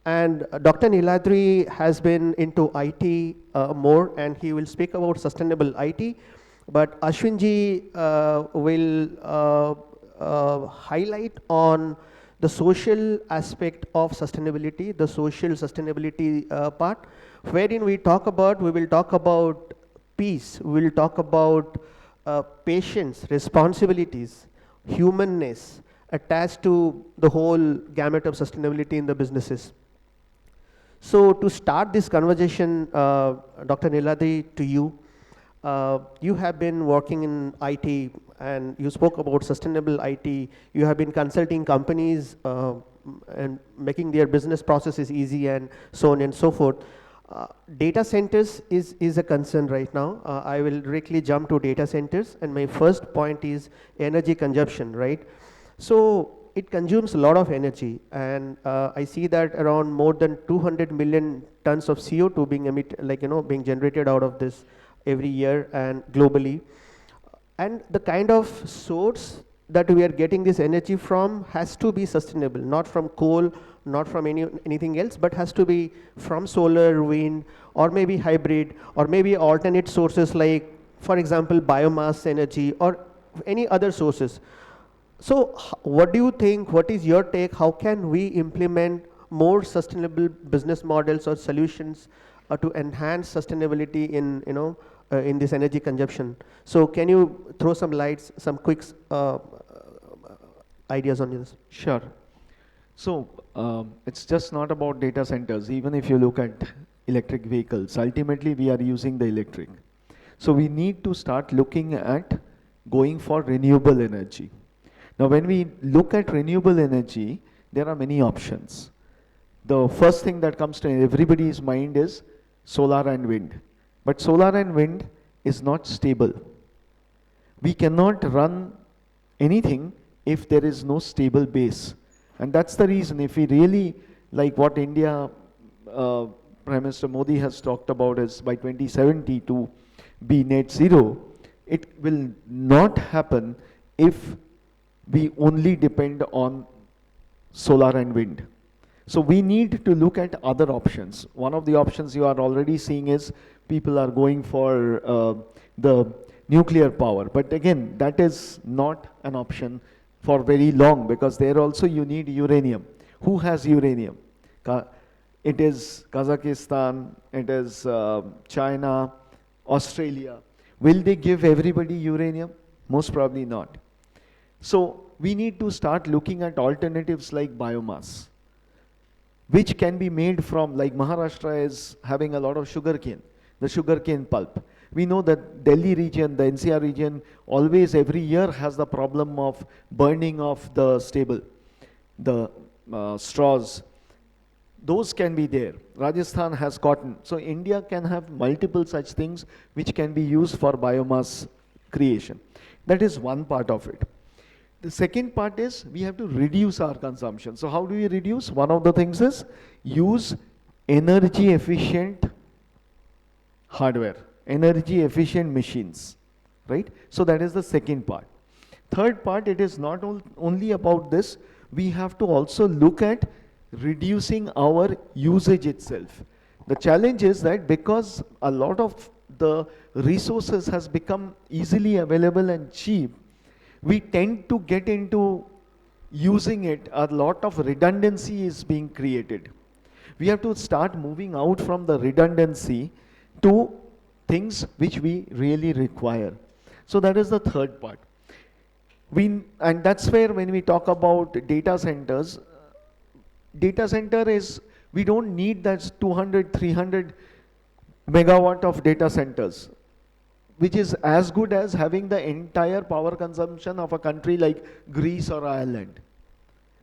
And Dr. Niladri has been into IT more, and he will speak about sustainable IT. But Ashwinji will highlight on the social aspect of sustainability, the social sustainability part, wherein we will talk about peace, we will talk about patience, responsibilities, humanness attached to the whole gamut of sustainability in the businesses. So to start this conversation, Dr. Niladri, to you, you have been working in IT and you spoke about sustainable IT. You have been consulting companies and making their business processes easy and so on and so forth. Data centers is a concern right now. I will directly jump to data centers, and my first point is energy consumption, right? So it consumes a lot of energy, and I see that around more than 200 million tons of CO2 being being generated out of this every year and globally. And the kind of source that we are getting this energy from has to be sustainable, not from coal, not from anything else, but has to be from solar, wind, or maybe hybrid, or maybe alternate sources like, for example, biomass energy or any other sources. So what do you think, what is your take, how can we implement more sustainable business models or solutions to enhance sustainability in this energy consumption? So can you throw some lights, some quick ideas on this? Sure. So it's just not about data centers. Even if you look at electric vehicles, ultimately we are using the electric. So we need to start looking at going for renewable energy. Now when we look at renewable energy, there are many options. The first thing that comes to everybody's mind is solar and wind. But solar and wind is not stable. We cannot run anything if there is no stable base. And that's the reason, if we really, like what India, Prime Minister Modi has talked about is by 2070 to be net zero, it will not happen if we only depend on solar and wind. So we need to look at other options. One of the options you are already seeing is people are going for the nuclear power. But again, that is not an option for very long, because there also you need uranium. Who has uranium? It is Kazakhstan, it is China, Australia. Will they give everybody uranium? Most probably not. So we need to start looking at alternatives like biomass, which can be made from, like Maharashtra is having a lot of sugarcane, the sugarcane pulp. We know that Delhi region, the NCR region, always every year has the problem of burning of the stable, the straws. Those can be there. Rajasthan has cotton. So India can have multiple such things which can be used for biomass creation. That is one part of it. The second part is we have to reduce our consumption. So how do we reduce? One of the things is use energy efficient hardware, energy efficient machines, right? So that is the second part. Third part, it is not only about this, we have to also look at reducing our usage itself. The challenge is that because a lot of the resources has become easily available and cheap, we tend to get into using it, a lot of redundancy is being created. We have to start moving out from the redundancy to things which we really require. So that is the third part. And that's where when we talk about data centers, data center is, we don't need that 200, 300 megawatt of data centers, which is as good as having the entire power consumption of a country like Greece or Ireland.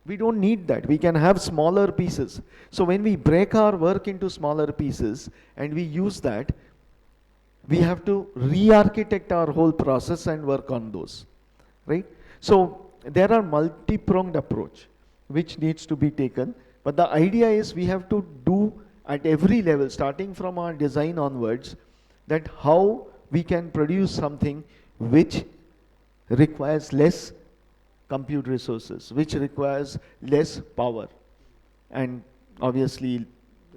We don't need that. We can have smaller pieces. So when we break our work into smaller pieces and we use that, we have to re-architect our whole process and work on those, right? So there are multi-pronged approach which needs to be taken, but the idea is we have to do at every level, starting from our design onwards, that how we can produce something which requires less compute resources, which requires less power, and obviously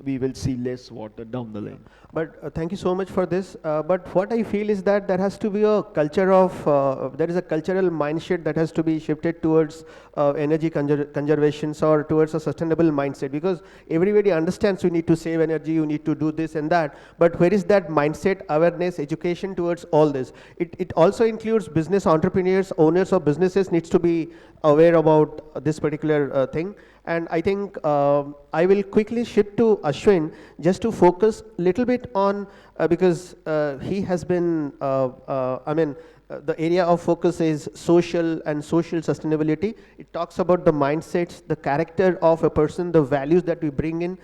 we will see less water down the line. But thank you so much for this. But what I feel is that there has to be a culture of, there is a cultural mindset that has to be shifted towards energy conservations or towards a sustainable mindset, because everybody understands you need to save energy, you need to do this and that. But where is that mindset, awareness, education towards all this? It also includes business entrepreneurs, owners of businesses needs to be aware about this particular thing. And I think I will quickly shift to Ashwin just to focus a little bit on, because he has been, the area of focus is social and social sustainability. It talks about the mindsets, the character of a person, the values that we bring in,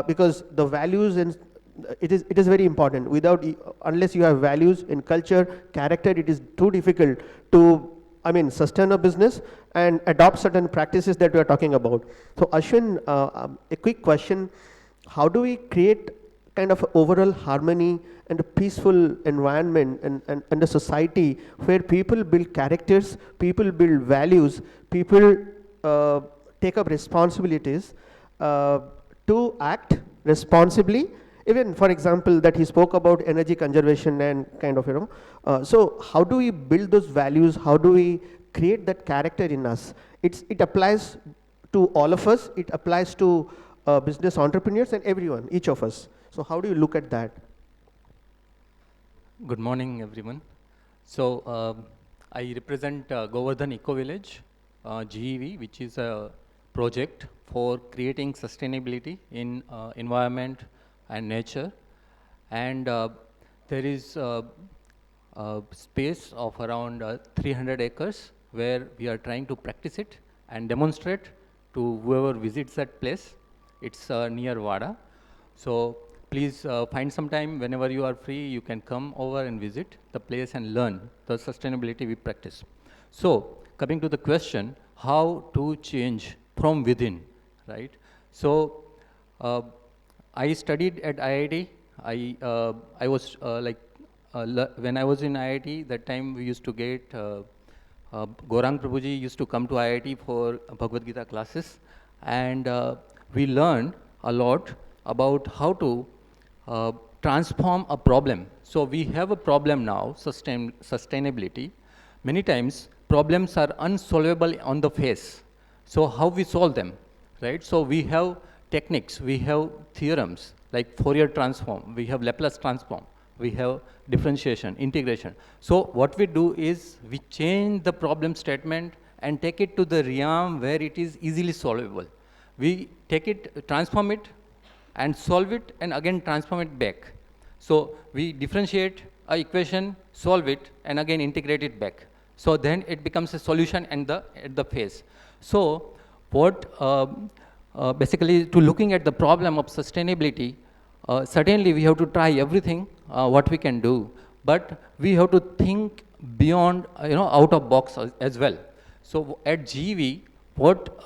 because the values and it is very important. Without, unless you have values in culture, character, it is too difficult to sustain a business and adopt certain practices that we are talking about. So Ashwin, a quick question: how do we create kind of overall harmony and a peaceful environment and a society where people build characters, people build values, people take up responsibilities to act responsibly? Even for example that he spoke about energy conservation and kind of, so how do we build those values? How do we create that character in us? It applies to all of us. It applies to business entrepreneurs and everyone, each of us. So how do you look at that? Good morning, everyone. So I represent Govardhan Eco Village, GEV, which is a project for creating sustainability in environment and nature. And there is a space of around 300 acres where we are trying to practice it and demonstrate to whoever visits that place. It's near Vada. So please find some time whenever you are free, you can come over and visit the place and learn the sustainability we practice. So coming to the question, how to change from within, right? So I studied at IIT. I was when I was in IIT, that time we used to get Gaurang Prabhuji used to come to IIT for Bhagavad Gita classes, and we learned a lot about how to transform a problem. So we have a problem now, sustainability. Many times problems are unsolvable on the face. So how we solve them, right? So we have techniques, we have theorems like Fourier transform, we have Laplace transform, we have differentiation, integration. So what we do is we change the problem statement and take it to the realm where it is easily solvable. We take it, transform it and solve it and again transform it back. So we differentiate a equation, solve it and again integrate it back. So then it becomes a solution at the phase. So what basically to looking at the problem of sustainability, certainly we have to try everything what we can do, but we have to think beyond, out of box as well. So at GV, what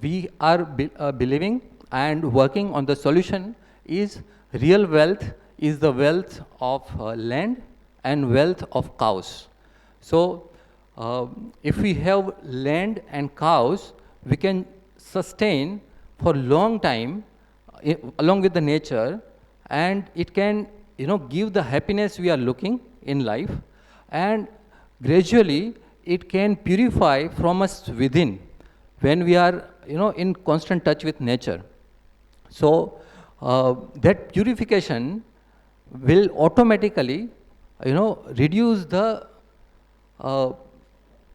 we are believing and working on the solution is real wealth is the wealth of land and wealth of cows. So if we have land and cows, we can sustain for long time along with the nature, and it can give the happiness we are looking in life, and gradually it can purify from us within when we are in constant touch with nature. So that purification will automatically reduce the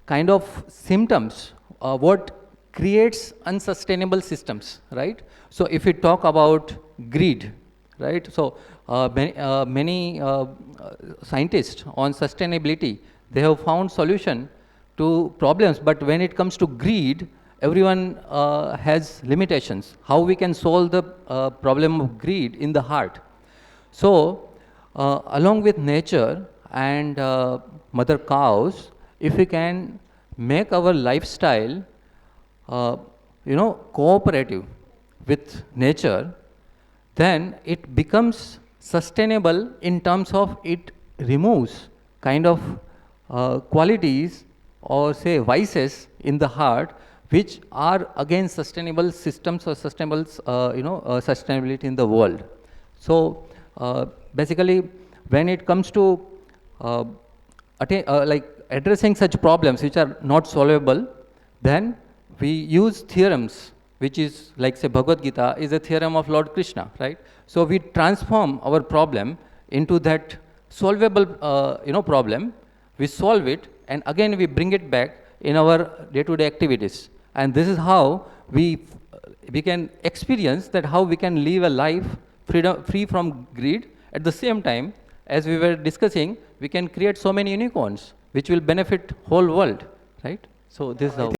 kind of symptoms what creates unsustainable systems, right? So if we talk about greed, right? So many scientists on sustainability, they have found solution to problems, but when it comes to greed, everyone has limitations. How we can solve the problem of greed in the heart? So along with nature and mother cows, if we can make our lifestyle cooperative with nature, then it becomes sustainable in terms of it removes kind of qualities or say vices in the heart which are again sustainable systems or sustainable, sustainability in the world. So basically, when it comes to like addressing such problems which are not solvable, then we use theorems, which is like say Bhagavad Gita is a theorem of Lord Krishna, right? So we transform our problem into that solvable, problem. We solve it, and again we bring it back in our day-to-day activities. And this is how we can experience that how we can live a life free from greed. At the same time, as we were discussing, we can create so many unicorns which will benefit whole world, right? So this is how.